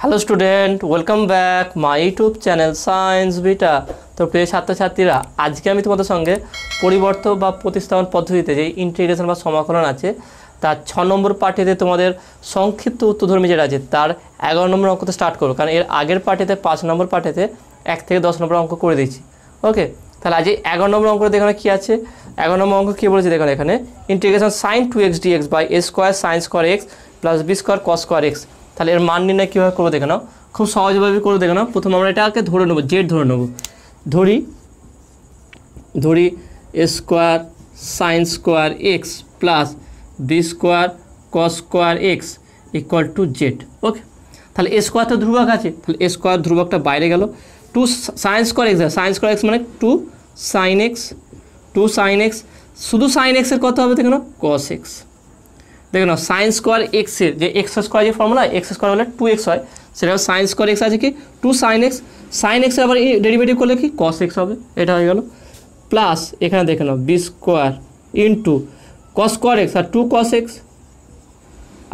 Hello student, welcome back my YouTube channel science beta. তো প্রিয় ছাত্রছাত্রীরা, আজকে আমি তোমাদের সঙ্গে পরিবর্তন বা প্রতিস্থাপন পদ্ধতিতে যে ইন্টিগ্রেশন বা সমাকলন আছে তার 6 নম্বর পার্টিতে তোমাদের সংক্ষিপ্ত উত্তরধর্মী যেটা আছে তার 11 নম্বর অঙ্কতে স্টার্ট করবো, কারণ এর আগের পার্টিতে 5 নম্বর পার্টিতে 1 থেকে 10 নম্বর অঙ্ক করে দিয়েছি। ওকে, তাহলে আজ 11 নম্বর অঙ্কটা দেখো কী আছে। 11 নম্বর অঙ্ক কী বলেছে দেখো এখানে, integration sine 2x dx by a square sine square x plus B square cos square x. তাহলে এর মান নির্ণয় কীভাবে করবো দেখে নাও, খুব সহজভাবে করে দেখে নাও। প্রথমে আমরা এটাকে ধরে নেবো, জেড ধরে নেবো। ধরি এ square sine square x plus B square cos square x equal to Z. Okay, তাহলে এ স্কোয়ার তো ধ্রুবক আছে, তাহলে এ স্কোয়ার ধ্রুবকটা বাইরে গেল। Two sine square X, sine square X মানে টু সাইন এক্স, শুধু সাইন এক্সের কত হবে দেখে নাও, কস এক্স। দেখে নাও সাইন স্কোয়ার এক্সের যে এক্স স্কোয়ার যে ফর্মুলা, এক্স স্কোয়ার হলে 2x হয়, সেটা সাইন স্কোয়ার এক্স আছে কি টু সাইন এক্সের আবার ডেরিভেটিভ করলে কি কস এক্স হবে, এটা হয়ে গেল। প্লাস এখানে দেখে নাও B square into cos square X আর টু কস এক্স,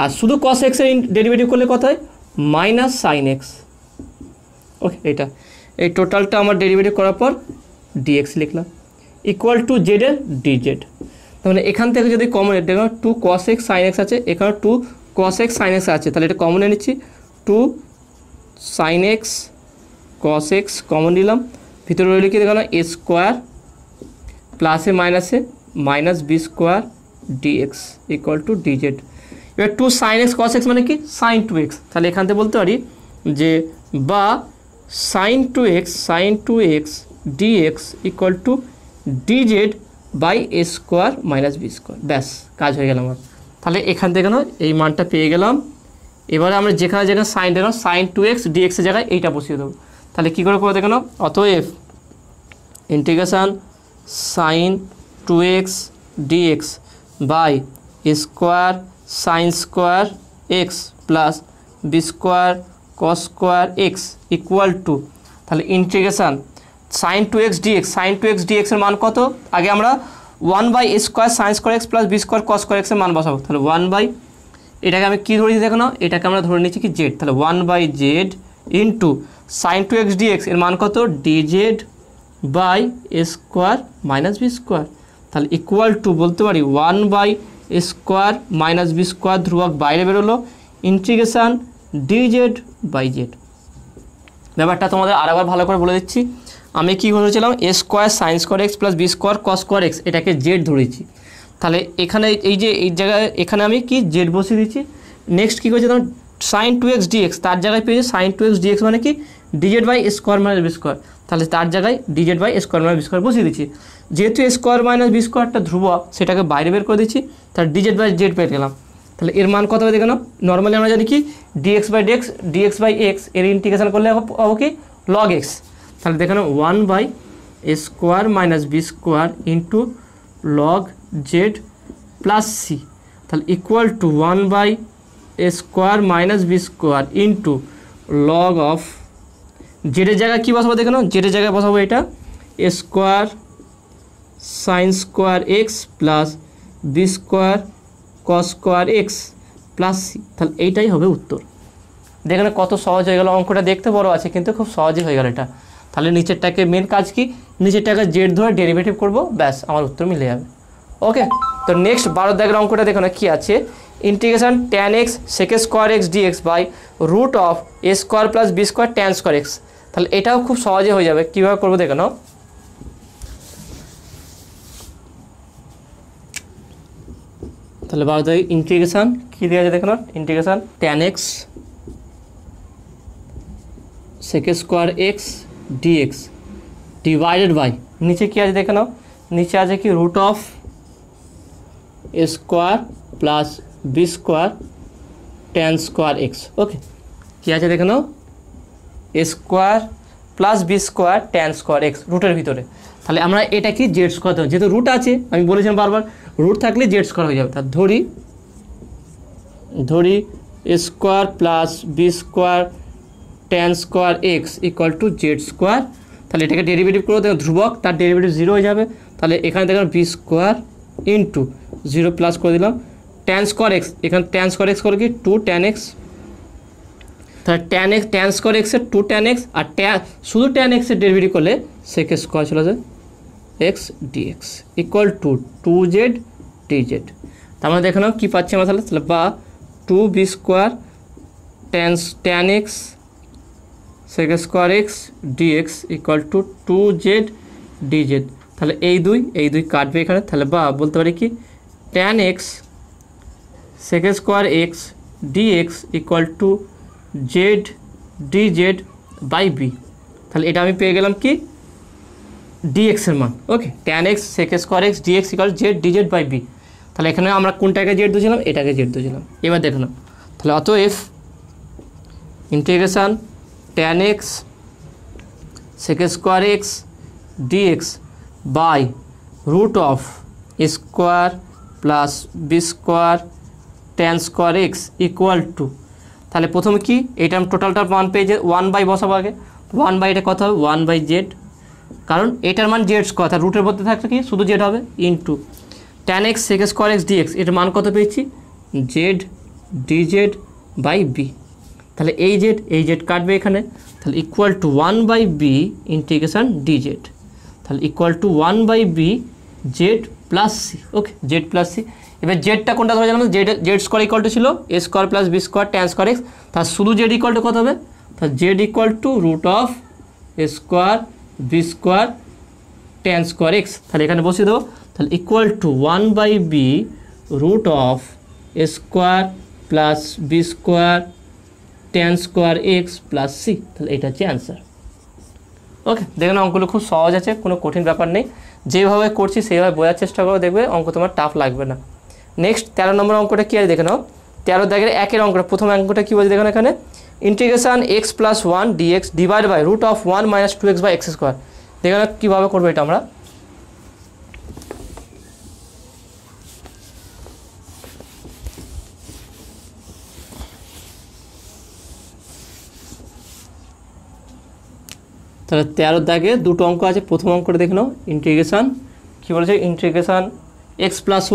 আর শুধু কস এক্সের ডেরিভেটিভ করলে কত হয়, মাইনাস সাইন এক্স। ওকে, এই টোটালটা আমার ডেরিভেটিভ করার পর ডিএক্স লিখলাম ইকুয়াল টু জেডের ডিজেড। তাহলে এখান থেকে যদি কমন দেখো two cos X sine X আছে, এখানে two cos X sine X আছে, তাহলে এটা কমন নিচ্ছি, two sine X cos X common নিলাম, ভিতরে রইল কি দেখো না এ স্কোয়ার প্লাসে মাইনাসে minus B square dx equal to dz. এবার two sine X cos X মানে কি সাইন 2x, তাহলে এখান থেকে বলতে পারি যে বা sine two X dx equal to dz by A square minus B square. ব্যাস, কাজ হয়ে গেল আমার। তাহলে এখান থেকে না এই মানটা পেয়ে গেলাম। এবারে আমরা যেখানে সাইন দেখলাম সাইন 2x ডিএক্সের জায়গায় এইটা বসিয়ে দেবো। তাহলে কী করে দেখো না, অতএব integration sine 2x DX by A square sine square x plus B square cos square x equal to, তাহলে ইন্টিগ্রেশান সাইন 2x ডিএক্সের মান কত, আগে আমরা 1 A square sine square x plus B square cos square এক্সের মান বসাবো। তাহলে 1 এটাকে আমি কী ধরেছি দেখো না, এটাকে আমরা ধরে নিচ্ছি কি জেড, তাহলে 1/z into sign 2x dx এর মান কত, dz by A square minus B square, তাহলে ইকুয়াল টু বলতে পারি 1 A square minus B square ধ্রুবক বাইরে বেরোলো ইন্টিগ্রেশান ডিজেড বাই জেড। ব্যাপারটা তোমাদের আরেকবার ভালো করে বলে দিচ্ছি। আমি কী ধরেছিলাম, A square sine square x plus B square cos square X, এটাকে জেড ধরেছি। তাহলে এখানে এই জায়গায় এখানে আমি কি জেড বসিয়ে দিচ্ছি। নেক্সট কী করেছি তখন সাইন 2x ডিএক্স, তার জায়গায় পেয়েছি সাইন 2x ডিএক্স মানে কি dz by square minus B square, তাহলে তার জায়গায় dz by square minus B square বসিয়ে দিচ্ছি। যেহেতু স্কোয়ার মাইনাস বি স্কোয়ারটা ধ্রুবক, সেটাকে বাইরে বের করে দিচ্ছি, তাহলে ডিজেড বাই জেড পেয়ে গেলাম। তাহলে এর মান কত হবে দেখে নাও, নর্মালি আমরা জানি কি ডিএক্স বাই এক্স এর ইন্টিগ্রেশন করলে হবো কি লগ এক্স। তাহলে দেখে নাও 1 A square minus B square into log Z plus C, তাহলে equal to 1 A square minus B square into log of জেডের জায়গায় কী বসাবো দেখে নাও, জেডের জায়গায় বসাবো এটা A square sine square x plus B square cos square x plus C. তাহলে এইটাই হবে উত্তর। দেখেন কত সহজ হয়ে গেল, অঙ্কটা দেখতে বড় আছে কিন্তু খুব সহজই হয়ে গেল এটা। তাহলে নিচেরটাকে মেন কাজ কি, নিচেরটাকে জেড ধরে ডেরিভেটিভ করবো, ব্যাস আমার উত্তর মিলে যাবে। ওকে, তো নেক্সট 12 দাগের অঙ্কটা দেখো না কী আছে, integration tan x second square x dx by root of A square plus B square tan square x. তাহলে এটাও খুব সহজে হয়ে যাবে, কীভাবে করবো দেখো নাও। তাহলে 12 দাগে ইন্টিগ্রেশন কী দেওয়া আছে দেখো না, integration tan x second square x dx divided by, নিচে কী আছে দেখে নাও, নিচে আছে কি root of A square plus B square tan square x. Okay, কী আছে দেখে নাও, a square plus B square tan square x রুটের ভিতরে। তাহলে আমরা এটা কি জেড স্কোয়ার দেবো, যেহেতু রুট আছে, আমি বলেছিলাম বারবার রুট থাকলে জেড স্কোয়ার হয়ে যাবে। তার ধরি এ square plus B square tan square x equal to z square. তাহলে এটাকে ডেরিভেটিভ করবো, দেখো ধ্রুবক, তার ডেরিভেটিভ 0 হয়ে যাবে। তাহলে এখানে দেখুন বি স্কোয়ার ইন্টু 0 প্লাস করে দিলাম ট্যান স্কোয়ার এক্স, এখানে ট্যান স্কোয়ার এক্স করে কি 2 tan x তাহলে ট্যান স্কোয়ার এক্সের 2 tan x আর শুধু ট্যান এক্সের ডেরিভেটিভ করলে সেক স্কোয়ার চলে যায় X dx equal to 2z dz। তার মানে দেখো না কী পাচ্ছি আমরা তাহলে বা 2b square tan x sec square x dx equal to 2z dz। তাহলে এই দুই কাটবে এখানে, তাহলে বা বলতে পারি কি tan x sec square x dx equal to z dz by b. তাহলে এটা আমি পেয়ে গেলাম কি ডিএক্সের মান। Okay, tan x sec square x dx equal z dz by b. তাহলে এখানে আমরা কোনটাকে জেড দিয়েছিলাম, এটাকে জেড দিয়েছিলাম। এবার দেখো না, তাহলে অতএব integration tan x sec square x dx by root of square plus B square tan square x equal to, তাহলে প্রথমে কি এটা আমি টোটালটার মান পেয়েছে 1/, বসাবো আগে 1/, এটা কত হবে 1/z, কারণ এটার মান জেড স্কোয়ার, তার রুটের মধ্যে থাকলে কি শুধু জেড হবে, into tan x sec square x dx, এটার মান কত পেয়েছি জেড ডিজেড বাই বি। তাহলে এই জেড কাটবে এখানে, তাহলে equal to 1/b integration dz, তাহলে equal to 1/b z plus c. Okay, z plus c. এবার জেডটা কোনটা ধরে জানলাম, জেড স্কোয়ার ইকুয়াল টু ছিল a square plus B square tan square x, তার শুধু জেড ইকুয়াল টু কত হবে, তাহলে z equal to root of A square b square tan square x. তাহলে এখানে বসিয়ে দেবো, তাহলে equal to 1/b root of A square plus B square tan square x plus C. তাহলে এটা হচ্ছে অ্যান্সার। ওকে, দেখুন অঙ্কগুলো খুব সহজ আছে, কোনো কঠিন ব্যাপার নেই, যেভাবে করছি সেইভাবে বোঝার চেষ্টা করো, দেখবে অঙ্ক তোমার টাফ লাগবে না। নেক্সট 13 নম্বর অঙ্কটা কী আছে দেখে নাও। 13 দাগের একের অঙ্কটা, প্রথম অঙ্কটা কী বলছে দেখুন এখানে, integration x plus 1 dx divide by root of 1 - 2x by x square. দেখে নাও কীভাবে করবো এটা আমরা। তাহলে 13 দাগে দুটো অঙ্ক আছে, প্রথম অঙ্কটা দেখে নাও, ইন্টিগ্রেশান কী বলেছে, integration x plus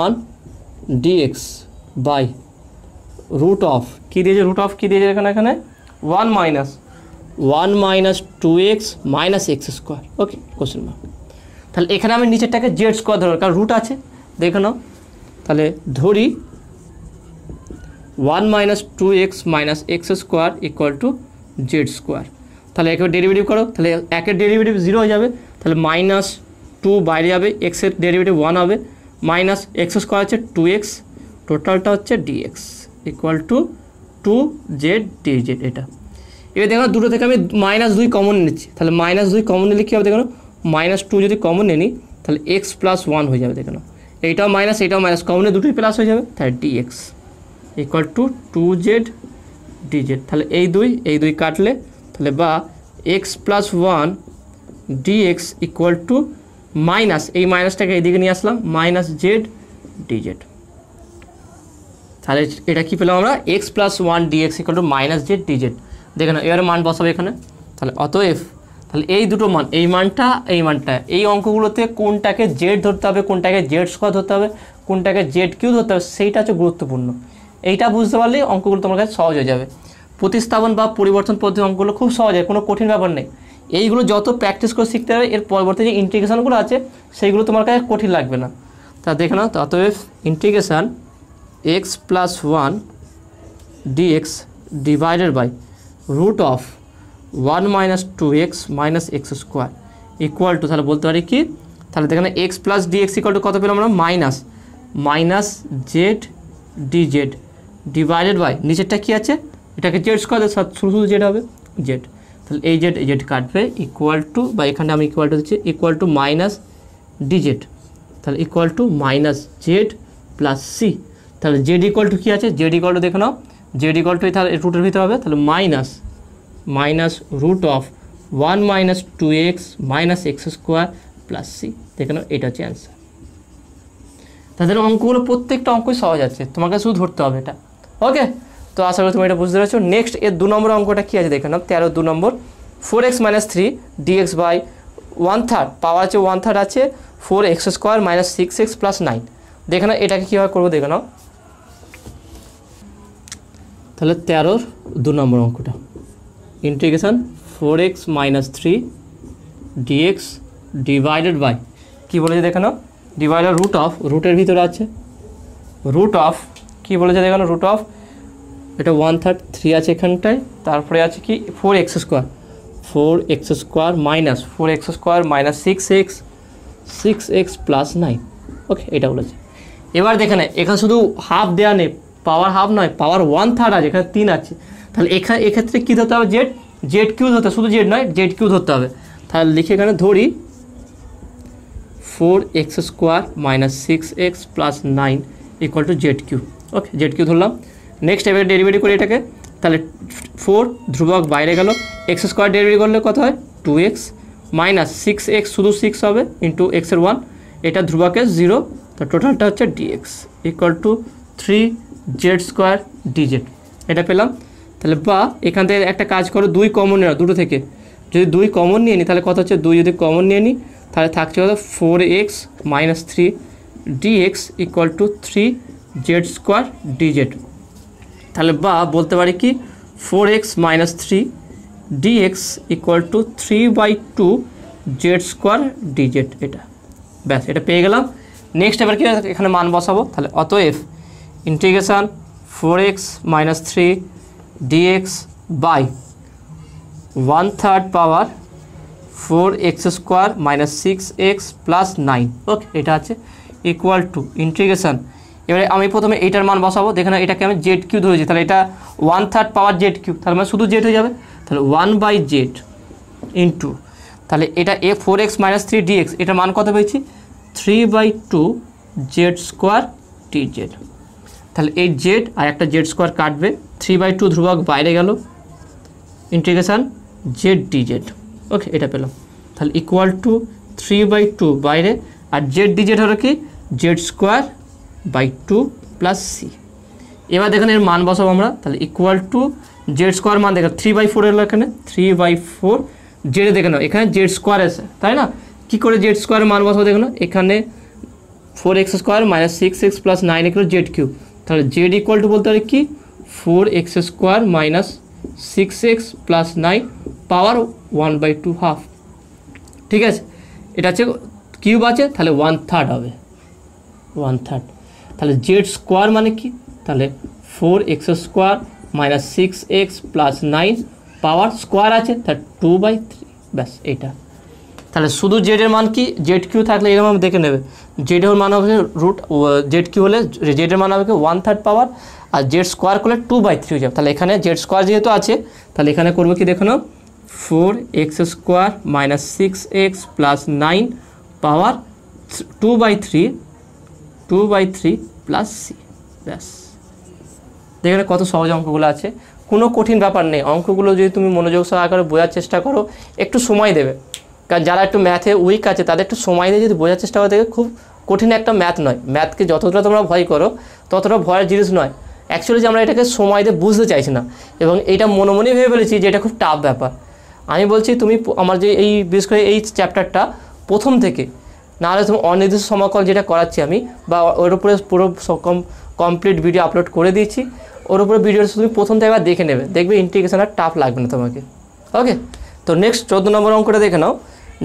1 dx by root of কী দিয়েছে, কী দিয়েছে এখানে 1 - 2x minus x square. Okay, question mark. তাহলে এখানে আমি নিচেরটাকে জেড স্কোয়ার ধরবো, কারণ রুট আছে, দেখে নাও। তাহলে ধরি 1 - 2x minus x square equal to z square. তাহলে একের ডেরিভেটিভ করো, তাহলে একের ডেরিভেটিভ 0 হয়ে যাবে, তাহলে -2 বাইরে যাবে, এক্সের ডেরিভেটিভ 1 হবে, মাইনাস এক্স স্কোয়ার হচ্ছে 2x, টোটালটা হচ্ছে dx equal to 2z dz। এটা এবার দেখো দুটো থেকে আমি -2 কমন নিচ্ছি, তাহলে -2 কমন নিলে কী হবে দেখো, -2 যদি কমন নিই তাহলে x প্লাস 1 হয়ে যাবে, দেখো এইটাও মাইনাস এইটাও মাইনাস, কমনে দুটোই প্লাস হয়ে যাবে, তাহলে dx equal to 2z dz। তাহলে এই দুই কাটলে, তাহলে বা x plus 1 dx equal to minus, এই মাইনাসটাকে এইদিকে নিয়ে আসলাম, -z dz। তাহলে এটা কী পেলাম আমরা, x plus 1 dx equal two -z dz। দেখে না, এবারে মান বসাবো এখানে, তাহলে অতএব তাহলে এই দুটো মান, এই মানটা এই অঙ্কগুলোতে কোনটাকে জেড ধরতে হবে, কোনটাকে জেড স্কোয়ার ধরতে হবে, কোনটাকে জেড কিউ ধরতে হবে, সেইটা হচ্ছে গুরুত্বপূর্ণ। এইটা বুঝতে পারলেই অঙ্কগুলো তোমার কাছে সহজ হয়ে যাবে। প্রতিস্থাপন বা পরিবর্তন পদ্ধতি অঙ্কগুলো খুব সহজ হয়, কোনো কঠিন ব্যাপার নেই। এইগুলো যত প্র্যাকটিস করে শিখতে হবে, এর পরবর্তী যে ইন্টিগ্রেশনগুলো আছে সেইগুলো তোমার কাছে কঠিন লাগবে না। তা দেখে নাও, অতএব integration x plus 1 dx divided by root of 1 - 2x minus x square equal to, তাহলে বলতে পারি কি, তাহলে দেখেন x plus dx equal to কত পেলাম আমরা, minus z dz divided by নিচেরটা কী আছে, এটাকে জেড স্কোয়ার শুধু জেড হবে, জেড। তাহলে এই জেড কাটবে ইকুয়াল টু, বা এখানে আমি ইকুয়াল টু দিচ্ছি, ইকুয়াল টু মাইনাস ডিজেড, তাহলে equal to minus Z plus C. তাহলে জেড ইকুয়াল টু কী আছে, জেড ইকুয়াল টু দেখে নাও, জেড ইকুয়াল টু তাহলে রুটের ভিতরে হবে, তাহলে minus root of 1 - 2x minus x square plus c. দেখে নাও, এটা হচ্ছে অ্যান্সার। তাদের অঙ্কগুলো প্রত্যেকটা অঙ্কই সহজ আছে, তোমাকে শুধু ধরতে হবে এটা। ওকে, তো আশা করি তুমি এটা বুঝতে পেরেছো। নেক্সট এর 2 নম্বর অঙ্কটা কী আছে দেখে নাও, 13 2 নম্বর, 4x - 3 dx বাই 1/3, পাওয়ার আছে 1/3 আছে 4x square minus 6x plus 9। দেখে নাও এটাকে কীভাবে করবো দেখে নাও। তাহলে 13 2 নম্বর অঙ্কটা integration 4x - 3 dx divided by কী বলেছে দেখে নাও ডিভাইডেড রুট অফ রুটের ভিতরে আছে রুট অফ কী বলেছে দেখে নাও রুট অফ এটা 1/3 3 আছে এখানটায় তারপরে আছে কি 4x square 4x square minus 4x square minus 6x plus 9 okay এটা বলেছে। এবার দেখে না এখানে শুধু হাফ দেওয়া নেই পাওয়ার হাফ নয় পাওয়ার 1/3 আছে এখানে 3 আছে তাহলে এক্ষেত্রে কী ধরতে হবে জেড কিউ ধরতে হবে শুধু জেড নয় জেড কিউ ধরতে হবে তাহলে লিখে এখানে ধরি 4x square minus 6x plus 9 equal to z cube okay z cube ধরলাম। নেক্সট এবার ডেরিভেটিভ করি এটাকে তাহলে 4 ধ্রুবক বাইরে গেল এক্স স্কোয়ার ডেরিভেটিভ করলে কত হয় 2x মাইনাস 6x শুধু 6 হবে ইন্টু এক্সের 1 এটা ধ্রুবকের 0 তো টোটালটা হচ্ছে dx equal two 3z square dz এটা পেলাম। তাহলে বা এখান থেকে একটা কাজ করো 2 কমন নেওয়া দুটো থেকে যদি 2 কমন নিয়ে নিই তাহলে কত হচ্ছে 2 যদি কমন নিয়ে নিই তাহলে থাকছে কত 4x minus 3 dx equal two 3z square dz তাহলে বা বলতে পারি কি 4x minus 3 dx equal two 3/2 z square dz এটা ব্যাস এটা পেয়ে গেলাম। নেক্সট এবার কি এখানে মান বসাবো তাহলে অতএব integration 4x minus 3 dx by 1/3 power 4x square minus 6x plus 9 okay এটা আছে ইকুয়াল টু ইন্টিগ্রেশন এবারে আমি প্রথমে এইটার মান বসাবো দেখে না এটাকে আমি জেড কিউ ধরেছি তাহলে এটা 1/3 পাওয়ার জেড কিউ তাহলে মানে শুধু জেড হয়ে যাবে তাহলে 1/z ইন্টু তাহলে এটা 4x মাইনাস 3 dx এটার মান কত পেয়েছি 3/2 জেড স্কোয়ার dz তাহলে এই জেড আর একটা জেড স্কোয়ার কাটবে 3/2 ধ্রুবক বাইরে গেল ইন্টিগ্রেশন জেড dz ওকে এটা পেলাম তাহলে ইকুয়াল টু 3/2 বাইরে আর জেড dz হলো কি z square by 2 plus c এবার দেখেন এর মান বসাবো আমরা তাহলে ইকুয়াল টু জেড স্কোয়ার মান দেখেন 3/4 এলো এখানে 3/4 জেডে দেখে নাও এখানে জেড স্কোয়ার আছে তাই না কী করে জেড স্কোয়ারের মান বসাবো দেখে নাও এখানে 4x square minus 6x plus 9 equal z cube তাহলে জেড ইকুয়াল টু বলতে পারি কি 4x square minus 6x plus 9 power 1/2 half ঠিক আছে এটা হচ্ছে কিউব আছে তাহলে 1/3 হবে 1/3 তাহলে জেড স্কোয়ার মানে কি তাহলে 4x square minus 6x plus 9 পাওয়ার স্কোয়ার আছে তাহলে 2/3 ব্যাস এটা তাহলে শুধু জেডের মান কি জেড কিউ থাকলে এরকম দেখে নেবে জেডের মান হবে রুট জেড কিউ হলে জেডের মান হবে 1/3 পাওয়ার আর জেড স্কোয়ার করলে 2/3 হয়ে যাবে তাহলে এখানে জেড স্কোয়ার যেহেতু আছে তাহলে এখানে করবো কি দেখো 4x square minus 6x plus 9 পাওয়ার 2/3 প্লাস সি ব্যাস দেখে কত সহজ অঙ্কগুলো আছে কোনো কঠিন ব্যাপার নেই অঙ্কগুলো যদি তুমি মনোযোগ সহকারে বোঝার চেষ্টা করো একটু সময় দেবে কারণ যারা একটু ম্যাথে উইক আছে তাদের একটু সময় দিয়ে যদি বোঝার চেষ্টা করে দেখে খুব কঠিন একটা ম্যাথ নয় ম্যাথকে যতটা তোমরা ভয় করো ততটা ভয়ের জিনিস নয় অ্যাকচুয়ালি যে আমরা এটাকে সময় দিয়ে বুঝতে চাইছি না এবং এটা মনে মনে ভেবে ফেলেছি যে এটা খুব টাফ ব্যাপার আমি বলছি তুমি আমার যে এই বিশেষ করে এই চ্যাপ্টারটা প্রথম থেকে নাহলে তুমি অনির্দিষ্ট সময়কাল যেটা করাচ্ছি আমি বা ওর উপরে পুরো কমপ্লিট ভিডিও আপলোড করে দিয়েছি ওর উপরে ভিডিওটা তুমি প্রথম থেকে একবার দেখে নেবে দেখবে ইন্টিগ্রেশন আর টাফ লাগবে না তোমাকে ওকে তো নেক্সট 14 নম্বর অঙ্কটা দেখে নাও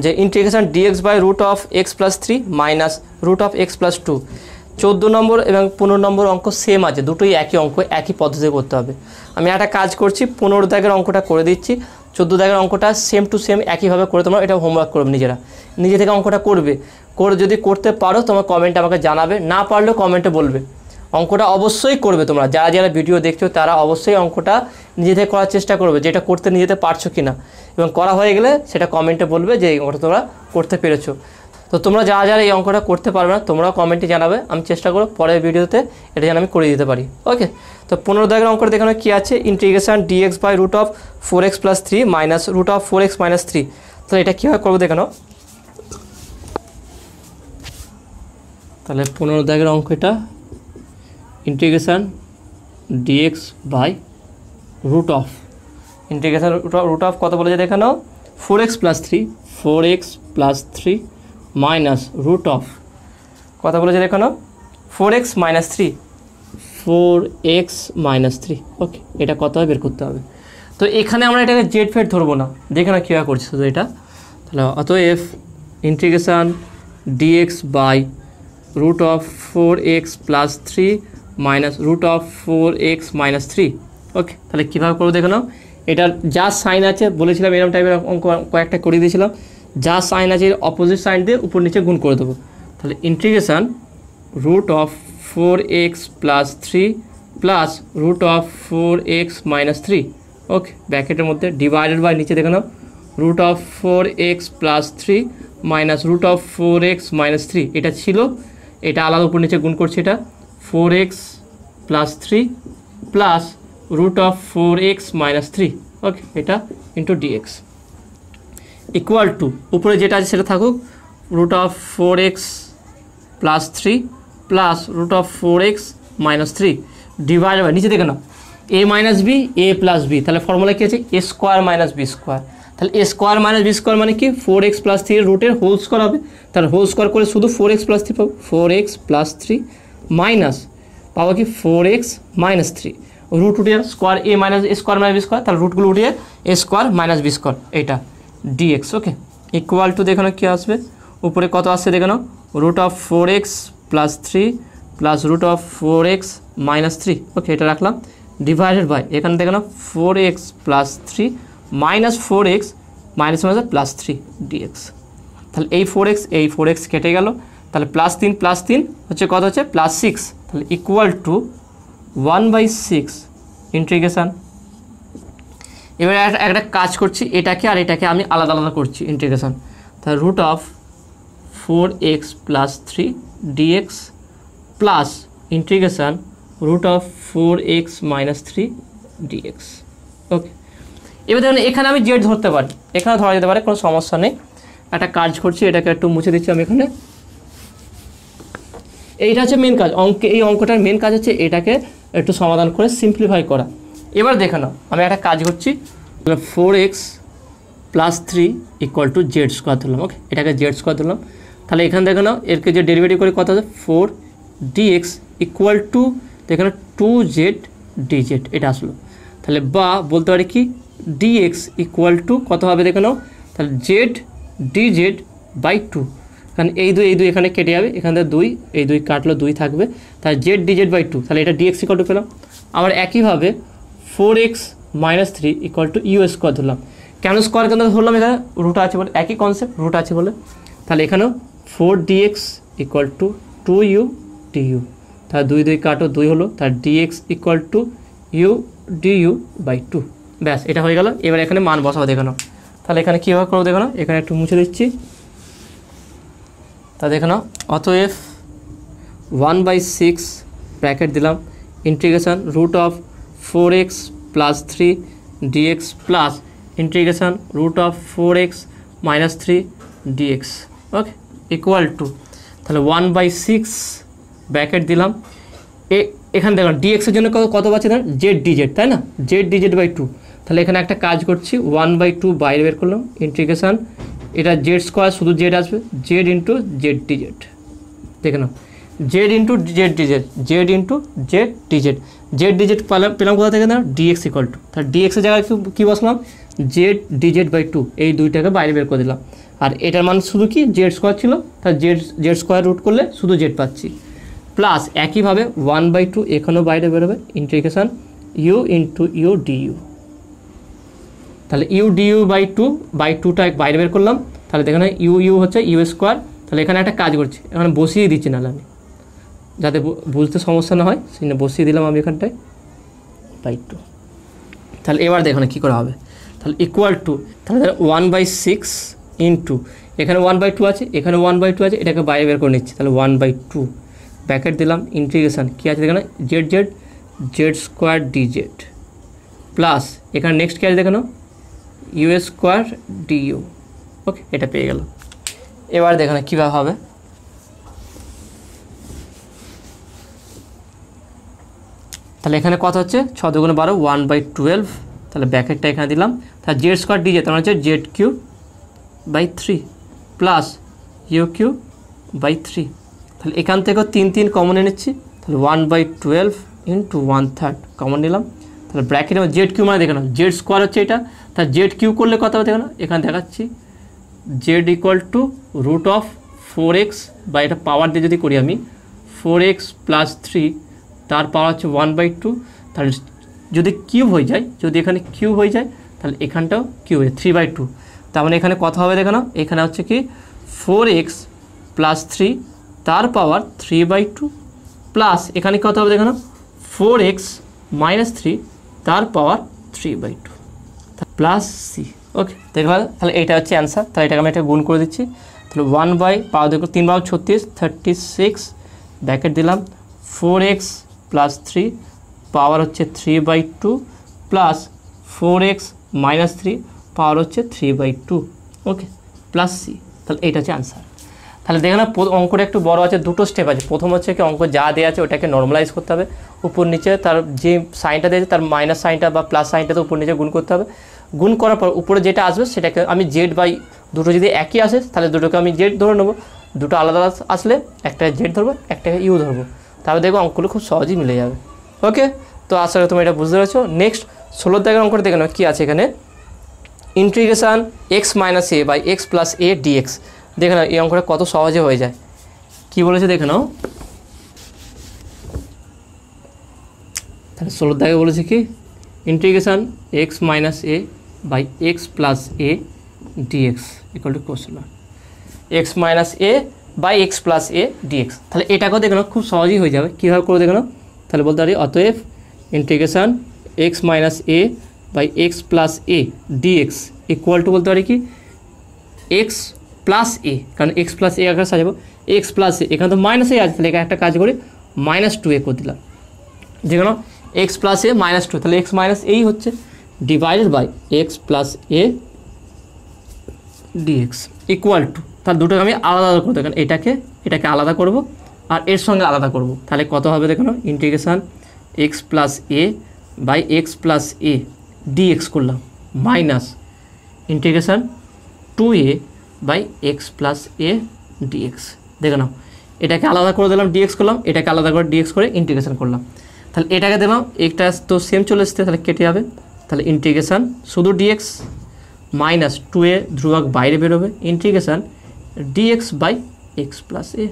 যে integration dx by root of x plus 3 minus root of x plus 2 14 নম্বর এবং 15 নম্বর অঙ্ক সেম আছে দুটোই একই অঙ্ক একই পদ্ধতিতে করতে হবে আমি একটা কাজ করছি 15 দাগের অঙ্কটা করে দিচ্ছি 14 দাগের অঙ্কটা সেম টু সেম একইভাবে করে তোমরা এটা হোমওয়ার্ক করবে নিজে থেকে অঙ্কটা করবে করে যদি করতে পারো তোমার কমেন্টে আমাকে জানাবে না পারলেও কমেন্টে বলবে অঙ্কটা অবশ্যই করবে তোমরা যারা যারা ভিডিও দেখছো তারা অবশ্যই অঙ্কটা নিজে থেকে করার চেষ্টা করবে যে এটা করতে নিজেতে পারছো কি না এবং করা হয়ে গেলে সেটা কমেন্টে বলবে যে এই অঙ্কটা তোমরা করতে পেরেছো তো তোমরা যারা যারা এই অঙ্কটা করতে পারবে না তোমরাও কমেন্টে জানাবে আমি চেষ্টা করব পরের ভিডিওতে এটা যেন আমি করে দিতে পারি ওকে তো 15 দাগের অঙ্কটা দেখানো কি আছে integration dx by root of 4x plus 3 minus root of 4x minus 3 তো এটা কীভাবে করবো দেখানো তাহলে 15 দাগের অঙ্ক এটা integration dx by root of integration root of कत बोले देखा नाओ 4x plus 3 minus root of कत बोले देखा नाओ 4x minus 3 4x minus 3। Okay, এটা কত হয় বের করতে হবে। তো এখানে আমরা এটাকে জেড ফেড ধরবো না, দেখে না কীভাবে করছি শুধু এটা। তাহলে অতএব integration dx by root of 4x plus 3 minus root of 4x minus 3। Okay, তাহলে কীভাবে করবো দেখে নাও। এটার যা সাইন আছে বলেছিলাম এরকম টাইপের অঙ্ক কয়েকটা করে দিয়েছিলাম, যা সাইন আছে এর অপোজিট সাইন দিয়ে উপর নিচে গুণ করে দেবো। তাহলে integration root of 4x plus 3 plus root of 4x minus 3। Okay, ব্র্যাকেটের মধ্যে ডিভাইডেড বাই নিচে দেখে নাও root of 4x plus 3 minus root of 4x minus 3। এটা ছিল, এটা আলাদা উপর নিচে গুণ করছি, এটা 4x plus 3 plus root of 4x minus 3। Okay, এটা ইন্টু ডিএক্স ইকুয়াল টু উপরে যেটা আছে সেটা থাকুক root of 4x plus 3 plus root of 4x minus 3 divide by নিচে দেখে নাও a minus b a plus b. তাহলে ফর্মুলা কী আছে a square minus B square. তাহলে এ স্কোয়ার মাইনাস বি স্কোয়ার মানে কি 4x প্লাস 3 রুটের হোল স্কোয়ার হবে। তাহলে হোল স্কোয়ার করে শুধু 4x প্লাস 3 পাবো, 4x প্লাস 3 মাইনাস পাবো কি 4x মাইনাস 3 রুট উঠিয়ে square a minus a square minus B square. তাহলে রুটগুলো উঠিয়ে a square minus B square এটা ডিএক্স। ওকে, ইকুয়াল টু দেখে নাও কী আসবে, উপরে কত আসছে দেখে নাও root of 4x plus 3 plus root of 4x minus 3। Okay, এটা রাখলাম ডিভাইডেড বাই এখানে দেখে নাও 4x plus 3 minus 4x minus minus plus 3 dx. তাহলে এই 4x কেটে গেল, তাহলে প্লাস 3 হচ্ছে কত হচ্ছে প্লাস 6। তাহলে ইকুয়াল টু 1/6 ইন্টিগ্রেশান। এবার একটা কাজ করছি, এটাকে আর এটাকে আমি আলাদা আলাদা করছি ইন্টিগ্রেশান। তাহলে root of 4x plus 3 dx plus integration root of 4x minus 3 dx. Okay, এবার দেখুন এখানে আমি জেড ধরতে পারি, এখানে ধরা যেতে পারে, কোনো সমস্যা নেই। একটা কাজ করছি, এটাকে একটু মুছে দিচ্ছি আমি এখানে। এইটা হচ্ছে মেন কাজ এই অঙ্কটার মেন কাজ হচ্ছে এটাকে একটু সমাধান করে সিম্পলিফাই করা। এবার দেখে নাও আমি একটা কাজ করছি, 4x plus 3 equal to z square ধরলাম। ওকে, এটাকে জেড স্কোয়ার ধরলাম। তাহলে এখানে দেখে নাও এরকে যে ডেরিভেটিভ করে কত আছে 4 dx ইকুয়াল টু দেখে নাও 2z dz এটা আসলো। তাহলে বা বলতে পারি কি dx ইকুয়াল টু কত হবে দেখে নাও, তাহলে z dz বাই 2। কারণ এই দুই এখানে কেটে যাবে, এখানে 2 এই 2 কাটলো 2 থাকবে, তাহলে z dz বাই 2। তাহলে এটা dx ইকুয়াল টু পেলাম। আবার একইভাবে 4x minus 3 equal to u square ধরলাম। কেন স্কোয়ার কেন ধরলাম, এখানে রুট আছে বলে, একই কনসেপ্ট রুট আছে বলে। তাহলে এখানেও 4 dx equal two 2u du। তাহলে 2 কাটো 2 হলো, তার dx equal to u du by 2। ব্যাস, এটা হয়ে গেল। এবার এখানে মান বসাবো দেখে নাও। তাহলে এখানে কীভাবে করবো দেখে নাও, এখানে একটু মুছে দিচ্ছি। তা দেখে নাও অতএব 1/6 ব্র্যাকেট দিলাম integration root of 4x plus 3 dx plus integration root of 4x minus 3 dx। Okay, equal to তাহলে 1/6 ব্র্যাকেট দিলাম। এখানে দেখুন ডিএক্সের জন্য কত পাচ্ছি না জেড ডিজেড, তাই না, জেড ডিজেড বাই 2। তাহলে এখানে একটা কাজ করছি 1/2 বাইরে বের করলাম ইন্টিগ্রেশান, এটা জেড স্কোয়ার শুধু জেড আসবে, জেড ইন্টু জেড ডিজেড। দেখে নাও z into z dz, z into z dz, z dz পেলাম কোথা থেকে না ডিএক্স ইকুয়াল টু। তাহলে ডিএক্সের জায়গায় কী বসলাম জেড ডিজেড বাই 2, এই দুইটাকে বাইরে বের করে দিলাম। আর এটার মান শুধু কি জেড স্কোয়ার ছিল, তাহলে জেড স্কোয়ার রুট করলে শুধু জেড পাচ্ছি, প্লাস একইভাবে 1/2 এখানেও বাইরে বেরোবে integration u into u du. তাহলে ইউ ডিইউ বাই 2টা বাইরে বের করলাম। তাহলে এখানে ইউ হচ্ছে ইউ স্কোয়ার। তাহলে এখানে একটা কাজ করছি, এখানে বসিয়ে দিচ্ছি, নাহলে আমি যাতে বুঝতে সমস্যা না হয় সেখানে বসিয়ে দিলাম আমি এখানটায় বাই 2। তাহলে এবার দেখুন কী করা হবে, তাহলে ইকুয়াল টু তাহলে 1/6 ইন্টু এখানে 1/2 আছে, এখানে 1/2 আছে, এটাকে বাইরে বের করে নিচ্ছি। তাহলে 1/2 ব্র্যাকেট দিলাম ইন্টিগ্রেশান কী আছে এখানে Z Z Z square DZ plus এখানে নেক্সট কী আছে দেখে নাও ইউ স্কোয়ার ডিইউ। ওকে, এটা পেয়ে গেল। এবার দেখুন কীভাবে হবে, তাহলে এখানে কত হচ্ছে 6 দুগুণে 12 1/12। তাহলে ব্র্যাকেটটা এখানে দিলাম। তাহলে জেড স্কোয়ার ডিজেড তার মানে হচ্ছে z Q by 3 plus u cube by 3। তাহলে এখান থেকেও 3 কমন এনেছি। তাহলে 1/12 ইন্টু 1/3 কমন নিলাম। তাহলে ব্র্যাকেটে জেড কিউ মানে দেখে নাও জেড স্কোয়ার হচ্ছে এটা, তাহলে জেড কিউ করলে কত হবে দেখে নাও, এখানে দেখাচ্ছি z equal to root of 4x, বা এটা পাওয়ার দিয়ে যদি করি আমি 4x প্লাস 3 তার পাওয়ার হচ্ছে 1/2। তাহলে যদি কিউব হয়ে যায়, যদি এখানে কিউব হয়ে যায় তাহলে এখানটাও কিউব হয়ে 3/2। তার মানে এখানে কত হবে দেখে নাও, এখানে হচ্ছে কি 4x প্লাস 3 তার পাওয়ার 3/2 প্লাস এখানে কত হবে দেখে নাও 4x মাইনাস 3 তার পাওয়ার 3/2 প্লাস সি। ওকে দেখবে, তাহলে এইটা হচ্ছে অ্যান্সার। তাহলে এটাকে আমি একটা গুণ করে দিচ্ছি। তাহলে 1/পাওয়ার দেখো 3/36 36 ব্র্যাকেট দিলাম 4x প্লাস 3 পাওয়ার হচ্ছে 3/2 প্লাস 4x মাইনাস 3 পাওয়ার হচ্ছে 3/2। Okay plus C. তাহলে এইটা হচ্ছে অ্যান্সার। তাহলে দেখে না অঙ্কটা একটু বড় আছে, দুটো স্টেপ আছে। প্রথম হচ্ছে কি অঙ্ক যা দেওয়া আছে ওটাকে নর্মালাইজ করতে হবে, উপর নিচে তার যে সাইনটা দিয়েছে তার মাইনাস সাইনটা বা প্লাস সাইনটাতে উপর নিচে গুণ করতে হবে। গুণ করার পর উপরে যেটা আসবে সেটাকে আমি জেড বাই, দুটো যদি একই আসে তাহলে দুটোকে আমি জেড ধরে নেবো, দুটো আলাদা আসলে একটা জেড ধরবো একটাকে ইউ ধরবো, তাহলে দেখবো অঙ্কগুলো খুব সহজেই মিলে যাবে। ওকে, তো আসলে তুমি এটা বুঝতে পেরেছো। নেক্সট 16 দাগের অঙ্কটা দেখে নাও কী আছে এখানে, integration x minus a by x plus a dx. দেখে নাও এই অঙ্কটা কত সহজে হয়ে যায়। কি বলেছে দেখে নাও, তাহলে 16 দাগে বলেছে কি integration x minus a by x plus a dx equal to question x minus a by x plus a dx. তাহলে এটাকেও দেখে নাও খুব সহজেই হয়ে যাবে। কীভাবে করে দেখে নাও, তাহলে বলতে পারি অতএব integration x minus a by x plus a dx equal to বলতে পারি কি এক্স প্লাস এ, কারণ এক্স প্লাস এ আকারে সাজাবো এক্স প্লাস এ, এখানে তো মাইনাস এ আছে, তাহলে এখানে একটা কাজ করি -2a করে দিলাম, যেখানে এক্স প্লাস এ -2, তাহলে এক্স মাইনাস এই হচ্ছে divided by x plus a dx equal to, তাহলে দুটোকে আমি আলাদা আলাদা করবো, কারণ এটাকে আলাদা করব আর এর সঙ্গে আলাদা করব, তাহলে কত হবে দেখো integration x plus a by x plus a dx করলাম minus integration 2a by x plus a dx. দেখে নাও এটাকে আলাদা করে দিলাম ডিএক্স করলাম, এটাকে আলাদা করে ডিএক্স করে ইন্টিগ্রেশন করলাম, তাহলে এটাকে দিলাম একটা তো সেম চলে এসছে, তাহলে কেটে যাবে, তাহলে ইন্টিগ্রেশন শুধু ডিএক্স মাইনাস 2a ধ্রুবক বাইরে বেরোবে integration dx by x plus a.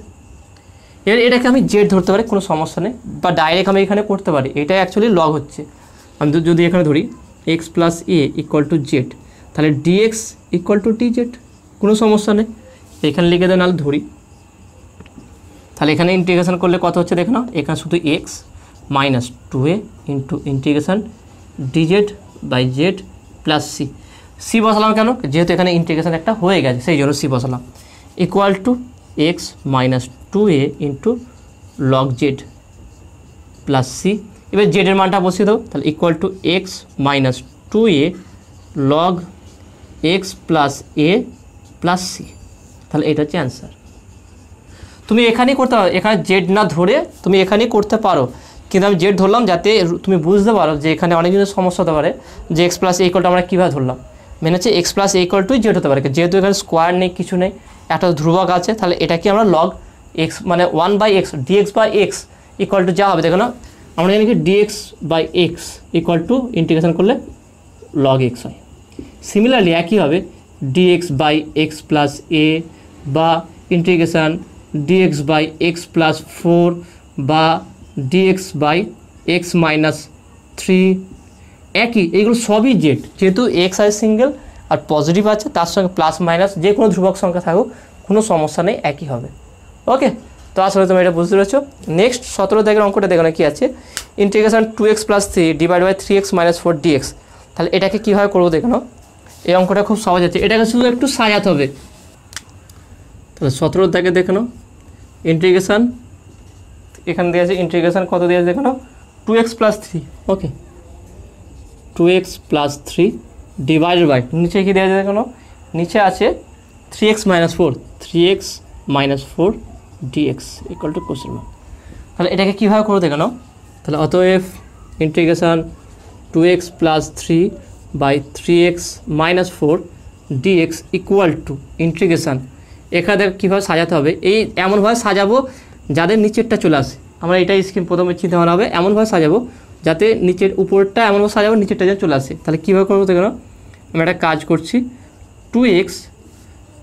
এবার এটাকে আমি জেড ধরতে পারি, কোনো সমস্যা নেই, বা ডাইরেক্ট আমি এখানে করতে পারি, এটা অ্যাকচুয়ালি লগ হচ্ছে। আমি যদি এখানে ধরি x plus a equal to z, তাহলে dx equal to d z, কোনো সমস্যা নেই, এখানে লিখে দেয় নাহলে ধরি। তাহলে এখানে ইন্টিগ্রেশন করলে কত হচ্ছে দেখে নাও, এখানে শুধু x minus 2a into integration dz by z plus c. C বসালাম কেন, যেহেতু এখানে ইন্টিগ্রেশন একটা হয়ে গেছে সেই জন্য সি বসালাম, equal to x minus 2a into log Z plus c. এবার জেডের মানটা বসিয়ে দেবো, তাহলে equal to x minus 2a log x plus a plus C. তাহলে এটা হচ্ছে অ্যান্সার। তুমি এখানেই করতে পারো, এখানে জেড না ধরে তুমি এখানেই করতে পারো, কিন্তু আমি জেড ধরলাম যাতে তুমি বুঝতে পারো যে এখানে অনেক জিনিস সমস্যা হতে পারে, যে এক্স প্লাস এ ইকুয়ালটা আমরা কীভাবে ধরলাম, মেনে হচ্ছে x plus a equal টুই Z হতে পারে, যেহেতু এখানে স্কোয়ার নেই কিছু নেই, একটা ধ্রুবক আছে, তাহলে এটাকে আমরা লগ এক্স মানে 1/x dx by x equal to যা হবে দেখো না, আমরা জানি কি dx by x equal to integration করলে লগ এক্স হয়। সিমিলারলি একই হবে dx by x plus a বা integration dx by x plus 4 বা ডিএক্স বাই এক্স মাইনাস 3, একই, এইগুলো সবই জেড, যেহেতু এক্স আছে সিঙ্গেল আর পজিটিভ আছে, তার সঙ্গে প্লাস মাইনাস যে কোনো ধ্রুবক সংখ্যা থাকুক কোনো সমস্যা নেই, একই হবে। ওকে, তো আসলে তুমি এটা বুঝতে পেরেছো। নেক্সট 17 দাগের অঙ্কটা দেখো না কি আছে, integration 2x plus 3 divide by 3x minus 4 dx. তাহলে এটাকে কীভাবে করবো দেখো, এই অঙ্কটা খুব সহজ আছে, এটাকে শুধু একটু সাজাতে হবে। তাহলে 17 দাগে দেখো ইন্টিগ্রেশন, এখানে দেওয়া আছে ইন্টিগ্রেশন কত দেওয়া আছে দেখো 2x plus 3, okay 2x plus 3 divided by, নিচে কি দেওয়া আছে দেখো, নিচে আছে 3x minus 4 3x minus 4 dx equal to question mark. তাহলে এটাকে কীভাবে করবো দেখো, তাহলে অতএব integration 2x plus 3 by 3x minus 4 dx equal to integration, এখানে কীভাবে সাজাতে হবে, এই এমনভাবে সাজাবো যাদের নিচেরটা চলে আসে, আমরা এটাই স্কিম প্রথমে চিন্তা ভাবনা হবে, এমনভাবে সাজাবো যাতে নিচের উপরটা এমনভাবে সাজাবো নিচেরটা যেন চলে আসে। তাহলে কীভাবে করবো দেখো, আমরা একটা কাজ করছি, 2x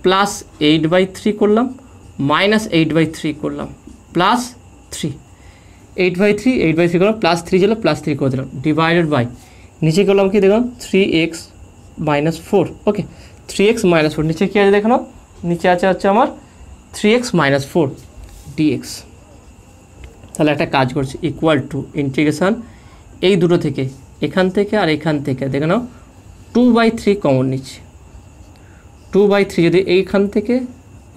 প্লাস 8/3 করলাম, মাইনাস 8/3 করলাম, প্লাস 3, 8/3 করলাম, প্লাস 3 ছিল, প্লাস 3 করে দিলাম, ডিভাইডেড বাই নিচে করলাম কি দেখলাম 3x - 4। ওকে, 3x - 4 নিচে কী আছে দেখো, নিচে আছে হচ্ছে আমার 3x - 4 dx। তাহলে একটা কাজ করছি, ইকুয়াল টু ইন্টিগ্রেশান এই দুটো থেকে, এখান থেকে আর এখান থেকে দেখে নাও 2/3 কমন নিচ্ছি, 2/3 যদি এইখান থেকে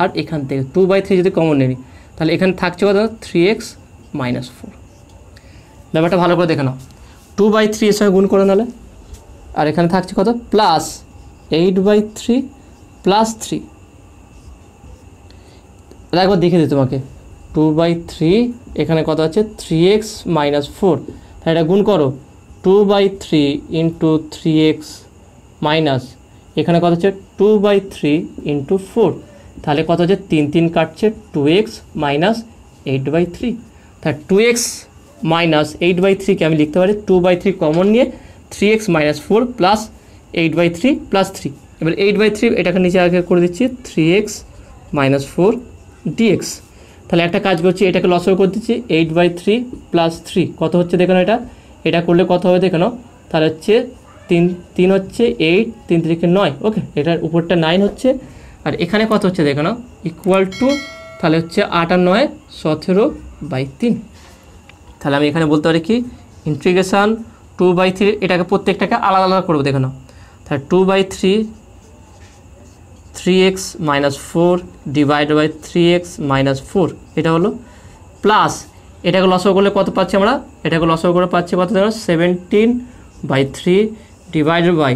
আর এখান থেকে 2/3 যদি কমন নিই, তাহলে এখানে থাকছে কত 3x - 4। ব্যাপারটা ভালো করে দেখে নাও, 2/3 এর সঙ্গে গুণ করে নাহলে, আর এখানে থাকছে কত প্লাস 8/3 প্লাস 3। একবার দেখে দিই তোমাকে, 2/3 এখানে কত আছে 3x - 4, তাহলে এটা গুণ করো 2/3 ইন্টু 3x মাইনাস এখানে কত হচ্ছে 2/3 ইন্টু 4, তাহলে কত হচ্ছে 3 3 কাটছে 2x - 8/3। তাহলে 2x - 8/3কে আমি লিখতে পারি 2/3 কমন নিয়ে 3x - 4 প্লাস 8/3 প্লাস 3। এবার 8/3 এটাকে নিচে আগে করে দিচ্ছি 3x - 4 dx। তাহলে একটা কাজ করছি, এটাকে লসও করে দিচ্ছি 8/3 প্লাস 3 কত হচ্ছে দেখো, এটা করলে কত হবে দেখো, তাহলে হচ্ছে 3 হচ্ছে 8, 3 3 9। ওকে, এটার উপরটা 9 হচ্ছে, আর এখানে কত হচ্ছে দেখো, ইকুয়াল টু তাহলে হচ্ছে 8 আর 9 17/3। তাহলে আমি এখানে বলতে পারি কি ইন্টিগ্রেশান 2/3, এটাকে প্রত্যেকটাকে আলাদা আলাদা করবো দেখো, তাহলে 2/3 3x - 4 ডিভাইডেড বাই 3x - 4 এটা হলো, প্লাস এটাকে লসও করলে কত পাচ্ছি আমরা, এটাকে লসও করে পাচ্ছি কত দেখো 17/3 divided by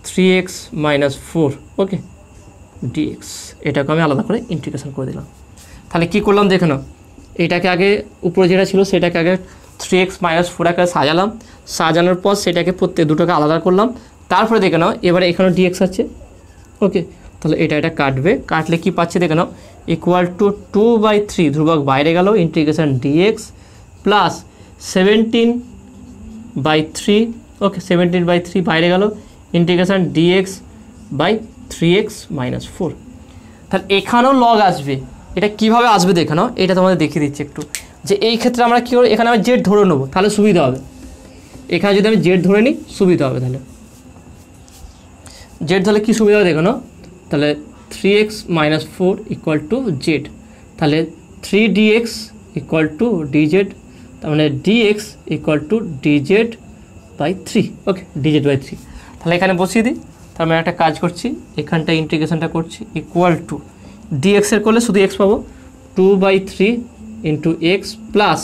3x - 4 okay dx। এটাকে আমি আলাদা করে ইন্টিগ্রেশন করে দিলাম। তাহলে কি করলাম দেখে নাও, এটাকে আগে উপরে যেটা ছিল সেটাকে আগে 3x - 4 আকারে সাজালাম, সাজানোর পর সেটাকে প্রত্যেক দুটোকে আলাদা করলাম, তারপরে দেখে নাও এবারে এখানে dx আছে। ওকে, তাহলে এটা কাটবে, কাটলে কি পাচ্ছে দেখে নাও ইকুয়াল টু 2/3 ধ্রুবক বাইরে গেল ইন্টিগ্রেশন dx প্লাস 17/3 ওকে 17/3 বাইরে গেল ইন্টিগ্রেশন dx বাই 3x - 4। তাহলে এখানেও লগ আসবে, এটা কিভাবে আসবে দেখে নাও, এটা তোমাদের দেখিয়ে দিচ্ছি একটু, যে এই ক্ষেত্রে আমরা কী করব, এখানে আমি জেড ধরে নেবো তাহলে সুবিধা হবে, এখানে যদি আমি জেড ধরে নিই সুবিধা হবে। তাহলে জেড ধরলে কী সুবিধা হবে দেখো না, তাহলে 3x - 4 ইকুয়াল টু জেড, তাহলে 3dx ইকুয়াল টু dz, তার মানে dx ইকুয়াল টু dz/3 ওকে dz/3। তাহলে এখানে বসিয়ে দিই, তার মানে একটা কাজ করছি, এখানটা ইন্টিগ্রেশনটা করছি ইকুয়াল টু dx এর করলে শুধু x পাবো 2/3 into x plus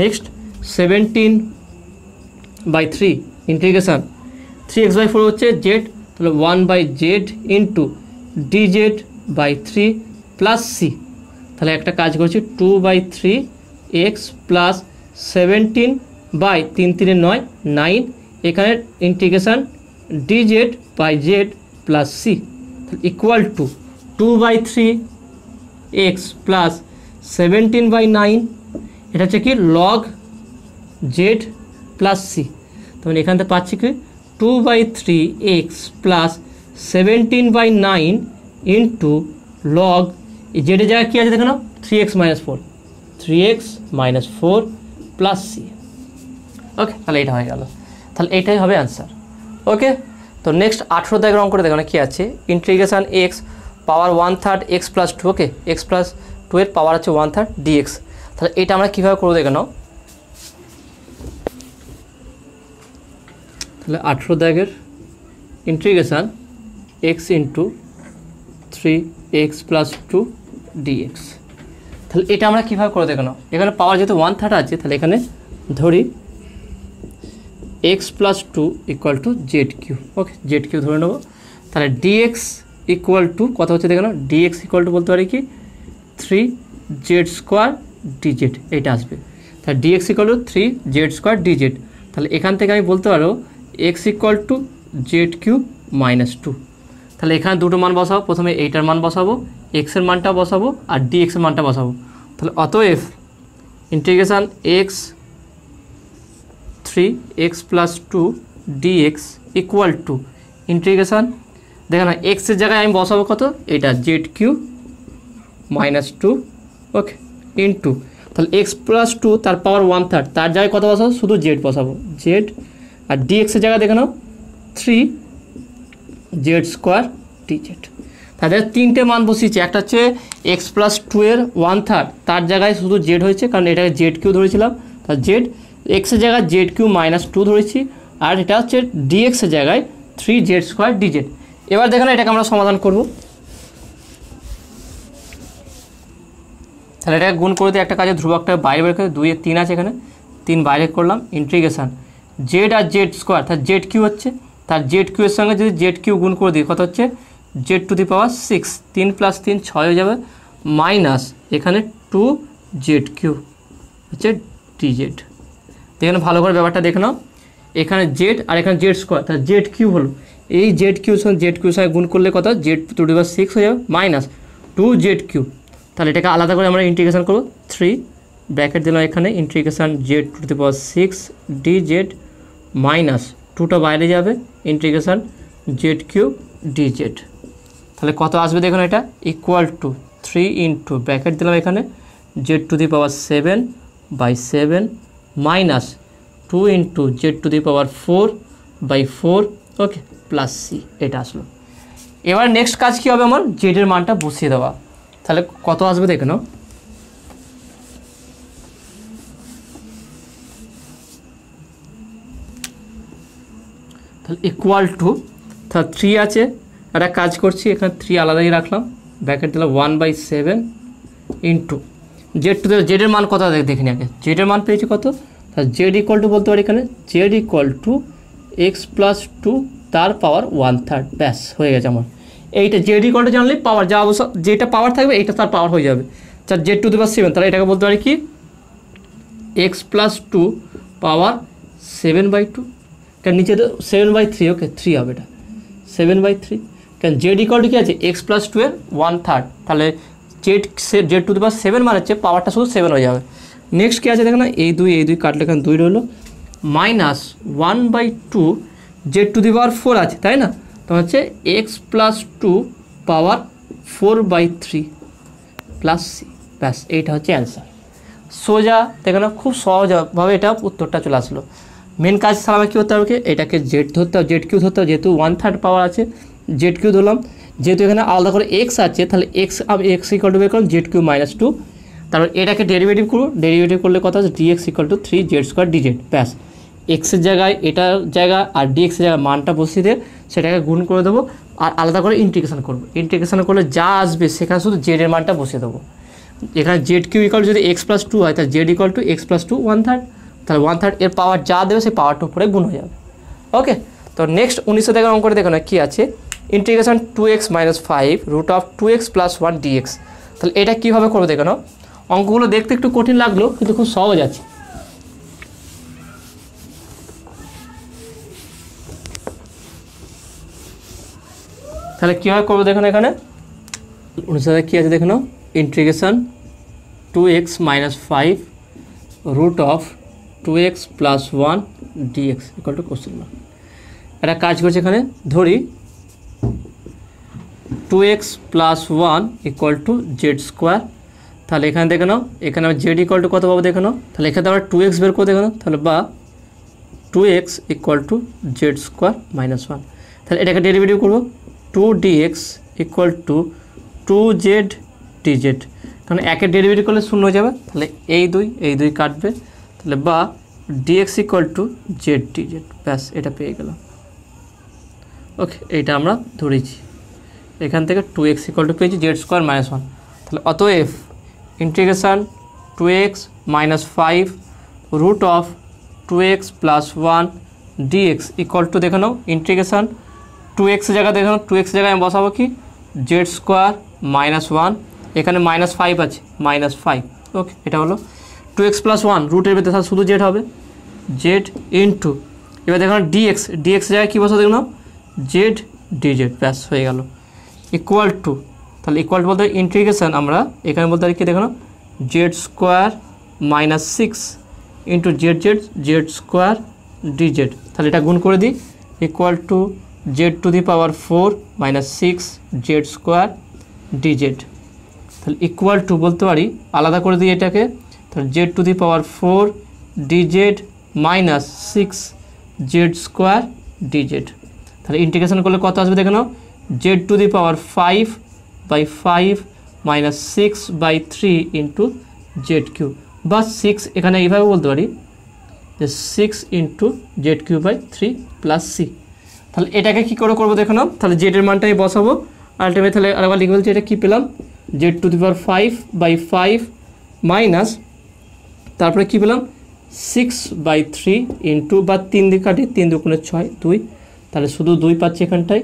next 17/3 integration 3x/4 হচ্ছে z, তাহলে 1/z into dz/3 plus c। তাহলে একটা কাজ করছি 2/3x প্লাস 17/3 3 9 9 এখানে integration dz/z plus c equal to 2/3x plus 17/9 এটা হচ্ছে কি লগ z প্লাস c। তাহলে এখান থেকে পাচ্ছি কি 2/3x প্লাস 17/9 ইন্টু লগ জেডের জায়গায় কী আছে দেখো না 3x - 4 প্লাস c। ওকে, তাহলে এটা হয়ে গেল, তাহলে এটাই হবে অ্যান্সার। ওকে, তো নেক্সট 18 দাগের অঙ্কটা দেখো না কী আছে, ইন্টিগ্রেশান x পাওয়ার 1/3 x প্লাস 2 ওকে x প্লাস 2 এর পাওয়ার আছে 1/3 dx। তাহলে এটা আমরা কীভাবে করবো দেখে নাও, তাহলে 18 দাগের integration x into 3x plus 2 dx। তাহলে এটা আমরা কীভাবে করে দেখে নাও, এখানে পাওয়ার যেহেতু 1/3 আছে তাহলে এখানে ধরি x plus 2 equal to z3 okay z3 ধরে নেবো। তাহলে dx ইকুয়াল টু কত হচ্ছে দেখে নাও, dx ইকুয়াল টু বলতে পারি কি 3z² dz এটা আসবে। তাহলে dx equal two 3z² dz। তাহলে এখান থেকে আমি বলতে পারো x ইকুয়াল টু z³ - 2। তাহলে এখানে দুটো মান বসাবো, প্রথমে এইটার মান বসাবো, x এর মানটা বসাবো আর dx এর মানটা বসাবো। তাহলে অতএব integration x 3x plus 2 dx equal to integration দেখো না এক্সের জায়গায় আমি বসাবো কত এটা z cube minus 2 okay into তাহলে এক্স প্লাস 2 তার পাওয়ার 1/3 তার জায়গায় কত বসাবো শুধু জেড বসাবো জেড আর ডিএক্সের জায়গায় দেখে নাও 3 জেড স্কোয়ার ডিজেড। তাদের তিনটে মান বসিয়েছে, একটা হচ্ছে এক্স প্লাস 2 এর 1/3 তার জায়গায় শুধু জেড হয়েছে কারণ এটাকে জেড কিউ ধরেছিলাম, তার জেড এক্সের জায়গায় জেড কিউ মাইনাস 2 ধরেছি, আর এটা হচ্ছে ডিএক্সের জায়গায় 3 জেড স্কোয়ার ডিজেড। এবার দেখেন এটাকে আমরা সমাধান করব, তাহলে এটাকে গুণ করে দিয়ে একটা কাজে ধ্রুবকটা বাইরে বের করে 2 এর 3 আছে এখানে 3 বাইরে করলাম ইন্টিগ্রেশন জেড আর জেড স্কোয়ার তার জেড কিউ হচ্ছে, তার জেড কিউ এর সঙ্গে যদি জেড কিউ গুণ করে দিই কত হচ্ছে Z to the power 6 3 plus 3 6 হয়ে যাবে মাইনাস এখানে 2 জেড কিউ হচ্ছে ডিজেড। এখানে ভালো করে ব্যাপারটা দেখে নাও, এখানে জেড আর এখানে জেড স্কোয়ার তার জেড কিউ হলো, এই জেড কিউর সঙ্গে জেড কিউর সঙ্গে গুণ করলে কত জেড টু দি পাওয়ার 6 হয়ে যাবে মাইনাস 2 জেড কিউ। তাহলে এটাকে আলাদা করে আমরা ইন্টিগ্রেশন করব 3 ব্র্যাকেট দিলাম এখানে integration z to the power 6 DZ minus 2টা বাইরে যাবে ইন্টিগ্রেশন জেড কিউ ডিজেড। তাহলে কত আসবে দেখুন এটা ইকুয়াল টু 3 ইন্টু ব্র্যাকেট দিলাম এখানে z to the power 7/7 minus 2 into z to the power 4/4 okay plus c এটা আসলো। এবার নেক্সট কাজ কী হবে আমার জেডের মানটা বসিয়ে দেওয়া, তাহলে কত আসবে দেখে নাও তাহলে ইকুয়াল টু তাহলে 3 আছে একটা কাজ করছি এখানে 3 আলাদাই রাখলাম ব্র্যাকেট দিলাম 1/7 ইন্টু জেড টু জেডের মান কত দেখে নিই আগে জেডের মান পেয়েছি কত তাহলে জেড ইকুয়াল টু বলতে পারি এখানে Z equal to x plus 2 তার পাওয়ার 1/3 ব্যাস হয়ে গেছে আমার। এইটা জেড ইকুয়াল টু জানলেই পাওয়ার যা অবশ্য যেটা পাওয়ার থাকবে এইটা তার পাওয়ার হয়ে যাবে, তার জেড টু দি পাওয়ার 7 তাহলে এটাকে বলতে পারি কি এক্স প্লাস 2 পাওয়ার 7/2 কারণ নিচে তো 7/3 ওকে 3 হবে এটা 7/3 কারণ জেড ইকুয়াল টু কী আছে এক্স প্লাস 2 এর 1/3 তাহলে জেড টু দি পাওয়ার 7 মানে হচ্ছে পাওয়ারটা শুধু 7 হয়ে যাবে। নেক্সট কী আছে দেখো না এই 2 কাটলে এখানে 2 রইলো মাইনাস 1/2 জেড টু দি পাওয়ার 4 আছে তাই না, তো হচ্ছে এক্স প্লাস 2 পাওয়ার 4/3 প্লাস সি ব্যাস এইটা হচ্ছে অ্যান্সার। সোজা দেখো না খুব সহজভাবে এটা উত্তরটা চলে আসলো। মেন কাজ ছাড়া কী হতে হবে এটাকে জেড ধরতে হবে জেড কিউ ধরতে হবে যেহেতু 1/3 পাওয়ার আছে জেড কিউ ধরলাম, যেহেতু এখানে আলাদা করে এক্স আছে তাহলে এক্স ইকুয়াল টু বের করলাম জেড কিউ মাইনাস 2 তারপর এটাকে ডেরিভেটিভ করবো ডেরিভেটিভ করলে কত আছে dx equal to 3 z square dz ব্যাস এক্সের জায়গায় এটার জায়গা আর ডিএক্সের জায়গায় মানটা বসিয়ে দিয়ে সেটাকে গুণ করে দেবো আর আলাদা করে ইন্টিগ্রেশন করবো, ইন্টিগ্রেশন করলে যা আসবে সেখানে শুধু জেডের মানটা বসিয়ে দেবো। এখানে জেড কিউ ইকুয়াল যদি এক্স প্লাস 2 হয় তাহলে z equal to x plus 2 1/3 তাহলে 1/3 এর পাওয়ার যা দেবে সেই পাওয়ারটার উপরে গুণ হয়ে যাবে। ওকে তো নেক্সট 1900 থেকে অঙ্ক করে দেখো না কী আছে integration 2x minus 5 root of 2x plus 1 dx. তাহলে এটা কীভাবে করবো দেখো না অঙ্কগুলো দেখতে একটু কঠিন লাগলো কিন্তু খুব সহজ আছে। তাহলে কীভাবে করবো দেখুন এখানে 1900 কী আছে দেখো integration 2x minus 5 root of 2x plus 1 dx equal to question mark. একটা কাজ করছে এখানে ধরি 2x plus 1 equal to z square, তাহলে এখানে দেখে নাও এখানে আমরা জেড ইকুয়াল টু কত পাবো দেখে নাও তাহলে এখানে আমরা 2x বের করে দেখে নাও তাহলে বা 2x equal to z square minus 1 তাহলে এটাকে ডেরিভেটিভ করবো 2dx equal to 2z dz কারণ একের ডেরিভেটিভ করলে 0 হয়ে যাবে তাহলে এই দুই কাটবে তাহলে বা dx equal to z DZ ব্যাস এটা পেয়ে গেলাম। ওকে এইটা আমরা ধরেছি এখান থেকে 2x ইকুয়াল টু পেয়েছি জেড স্কোয়ার মাইনাস 1 তাহলে অতএব integration 2x minus 5 root of 2x plus 1 dx equal to দেখে নাও ইন্টিগ্রেশান 2x জায়গা দেখে নাও 2x জায়গায় আমি বসাবো কি জেড স্কোয়ার মাইনাস 1 এখানে মাইনাস 5 আছে মাইনাস 5 ওকে এটা হলো 2x প্লাস 1 রুটের ভেতরে তাহলে শুধু জেড হবে জেড ইন্টু এবার দেখো ডিএক্স জায়গায় কী বসা দেখো জেড ডিজেড ব্যাস হয়ে গেল ইকুয়াল টু তাহলে ইকুয়াল টু বলতে ইন্টিগ্রেশন আমরা এখানে বলতে পারি কি দেখো Z square minus 6 into Z Z Z square DZ, তাহলে এটা গুণ করে দিই, equal to Z to the power 4 minus 6 Z square DZ. তাহলে ইকুয়াল টু বলতে পারি, আলাদা করে দিই এটাকে, তাহলে Z to the power 4 DZ minus 6 Z square DZ. তাহলে ইন্টিগ্রেশন করলে কত আসবে দেখে নাও, z to the power 5 by 5 minus 6 by 3 into z q, বা 6 এখানে এইভাবে বলতে পারি যে 6 into z Q by 3 plus C. তাহলে এটাকে কী করে করবো দেখে নাও, তাহলে জেডের মানটাই বসাবো আলটিমেট, তাহলে আরেকবার লিখে বলছি, এটা কী পেলাম, z to the power 5 by 5 minus তারপরে কী পেলাম 6 বাই 3 ইন্টু, বা 3 দিয়ে কাটি, 3 দুগুণে 6 2, তাহলে শুধু 2 পাচ্ছি এখানটায়,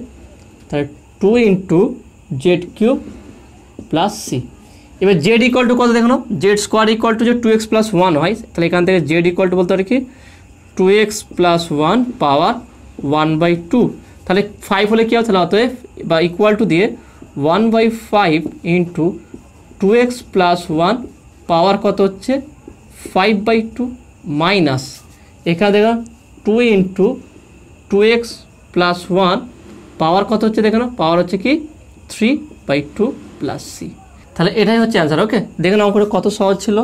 তাহলে 2 into z cube plus c. এবার জেড ইকুয়াল টু কত দেখানো, জেড স্কোয়ার ইকুয়াল টু যে 2x প্লাস 1 হয়, তাহলে এখান থেকে জেড ইকুয়াল টু বলতে পারি কি 2x প্লাস 1 পাওয়ার 1/2, তাহলে 5 হলে কী হবে, তাহলে অতএব বা ইকুয়াল টু দিয়ে 1/5 ইন্টু 2x প্লাস 1 পাওয়ার কত হচ্ছে 5/2 মাইনাস এখানে দেখো 2 ইন্টু 2x প্লাস 1 পাওয়ার কত হচ্ছে দেখো না, পাওয়ার হচ্ছে কি 3/2 প্লাস সি। তাহলে এটাই হচ্ছে অ্যান্সার। ওকে, দেখে নাও করে কত সহজ ছিল,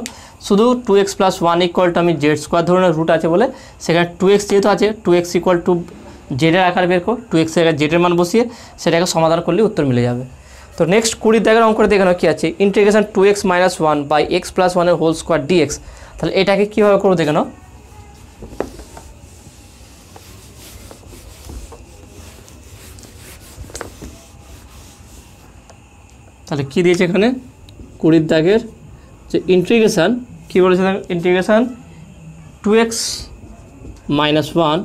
শুধু 2x প্লাস 1 ইকুয়াল টু আমি জেড স্কোয়ার ধরনের রুট আছে বলে সেখানে 2x যেহেতু আছে 2x ইকুয়াল টু জেডের আকার বের কর, 2x এর জেডের মান বসিয়ে সেটাকে সমাধান করলে উত্তর মিলে যাবে। তো নেক্সট 20 দাগের অঙ্ক করে দেখে নাও কী আছে, integration 2x minus 1 by x plus 1 এর হোল স্কোয়ার ডিএক্স। তাহলে এটাকে কীভাবে করবো দেখে নাও, তাহলে কী দিয়েছে এখানে 20 দাগের যে ইন্টিগ্রেশান কী বলেছে, integration 2x minus 1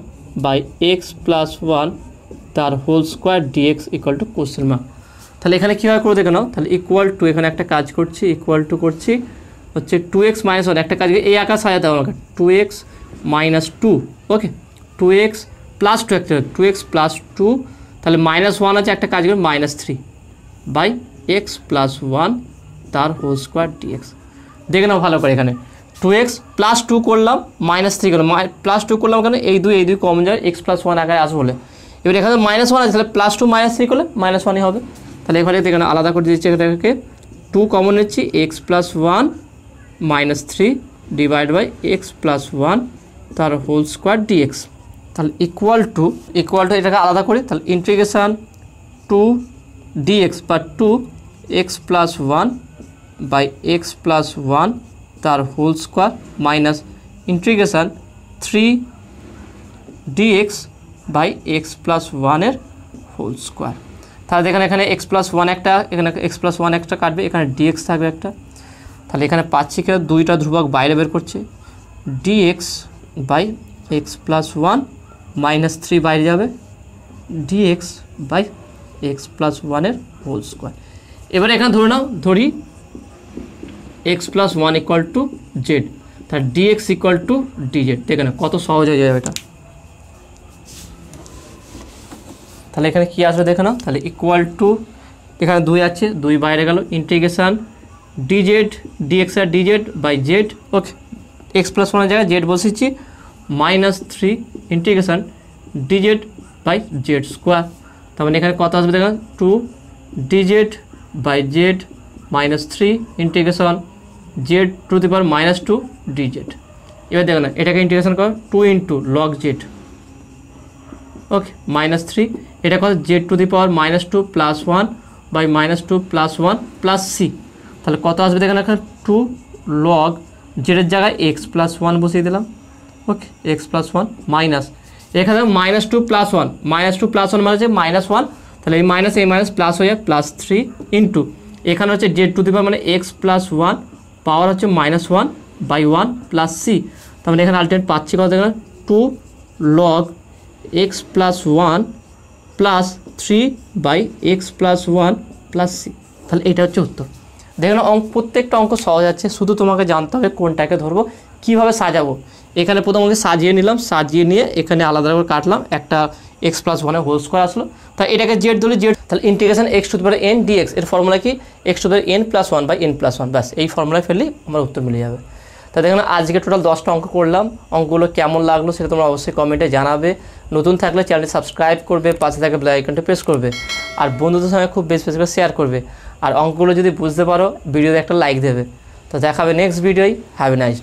by x plus 1 তার whole square dx equal to question mark. তাহলে এখানে কীভাবে করে দেখে নাও, তাহলে ইকুয়াল টু এখানে একটা কাজ করছি, ইকুয়াল টু করছি হচ্ছে 2x মাইনাস 1, একটা কাজ এই আকার সাজাতে হবে আমাকে 2x মাইনাস 2, ওকে 2x প্লাস 2, একটা 2x প্লাস 2, তাহলে মাইনাস 1 আছে, একটা কাজ করে মাইনাস 3 বাই এক্স প্লাস 1 তার হোল স্কোয়ার ডিএক্স। দেখে নাও ভালো করে, এখানে 2x প্লাস 2 করলাম মাইনাস 3 করলাম, প্লাস 2 করলাম কেন, এই দুই কমন যায়, এক্স প্লাস 1 আকারে আসবে বলে। এবার এখানে মাইনাস 1 আছে, তাহলে প্লাস 2 মাইনাস 3 করলে মাইনাস 1ই হবে। তাহলে এখানে দেখেন আলাদা করে দিচ্ছি, এটাকে 2 কমন নিচ্ছি, x plus 1 minus 3 divide by x plus 1 তার হোল স্কোয়ার ডিএক্স। তাহলে ইকুয়াল টু এটাকে আলাদা করি, তাহলে ইন্টিগ্রেশান 2 ডিএক্স বা 2x plus 1 by x plus 1 তার whole square minus integration 3 dx by x plus 1 এর হোল স্কোয়ার। তাহলে দেখেন এখানে এক্স প্লাস 1 একটা, এখানে এক্স প্লাস 1 একটা কাটবে, এখানে ডিএক্স থাকবে একটা, তাহলে এখানে পাচ্ছি কি দুইটা ধ্রুবক বাইরে বের করছে, dx by x plus 1 minus 3 বাইরে যাবে, ডিএক্স বাই এক্স প্লাস 1 এর হোল স্কোয়ার। এবারে এখানে ধরি x plus 1 equal to z, তাহলে ডিএক্স ইকুয়াল টু ডিজেড। দেখে না কত সহজ হয়ে যাবে এটা। তাহলে এখানে কী আসবে দেখে নাও, তাহলে ইকুয়াল টু এখানে 2 আছে, 2 বাইরে গেল, ইন্টিগ্রেশান ডিজেড ডিএক্স আর dz by z, okay x plus 1 এর জায়গায় জেড বসেছি, minus 3 integration dz by z square. তার মানে এখানে কত আসবে দেখেন 2 dz by z minus 3 integration z to the power minus 2 dz. এবার দেখো না এটাকে ইন্টিগ্রেশন করো 2 into log z, okay minus 3, এটা কত z to the power minus 2 plus 1 by minus 2 plus 1 plus C. তাহলে কত আসবে দেখেন এখানে 2 লগ জেডের জায়গায় এক্স প্লাস 1 বসিয়ে দিলাম, ওকে এক্স প্লাস 1 মাইনাস এখানে মাইনাস 2 প্লাস 1, মাইনাস 2 প্লাস 1 মানে হচ্ছে মাইনাস 1, তাহলে এই মাইনাস প্লাস হয়ে যায় প্লাস 3 ইন্টু এখানে হচ্ছে জেড টু দি পাওয়ার মানে এক্স প্লাস 1 পাওয়ার হচ্ছে মাইনাস 1 বাই 1 প্লাস সি। তার মানে এখানে আলটিমেট পাচ্ছি কত দেখেন 2 log x plus 1 plus 3 by x plus 1 plus C. তাহলে এটা হচ্ছে উত্তর। দেখুন প্রত্যেকটা অঙ্ক সহজ আছে, শুধু তোমাকে জানতে হবে কোনটাকে ধরবো, কীভাবে সাজাবো। এখানে প্রথমে সাজিয়ে নিলাম, সাজিয়ে নিয়ে এখানে আলাদা করে কাটলাম, একটা এক্স প্লাস 1 এর হোল স্কোয়ার আসলো, তাই এটাকে জেড ধরলে জেড, তাহলে integration x to the power n dx, এর ফর্মুলা কি x to the power n plus 1 by n plus 1, ব্যাস এই ফর্মুলায় ফেললেই আমার উত্তর মিলে যাবে। তা দেখুন আজকে টোটাল 10টা অঙ্ক করলাম। অঙ্কগুলো কেমন লাগলো সেটা তোমরা অবশ্যই কমেন্টে জানাবে। নতুন থাকলে চ্যানেলটি সাবস্ক্রাইব করবে, পাশে থাকা বেল আইকনটা প্রেস করবে, আর বন্ধুদের সঙ্গে খুব বেশি বেশি করে শেয়ার করবে। আর অঙ্কগুলো যদি বুঝতে পারো ভিডিওতে একটা লাইক দেবে। তো দেখাবে নেক্সট ভিডিওই। Have a nice day.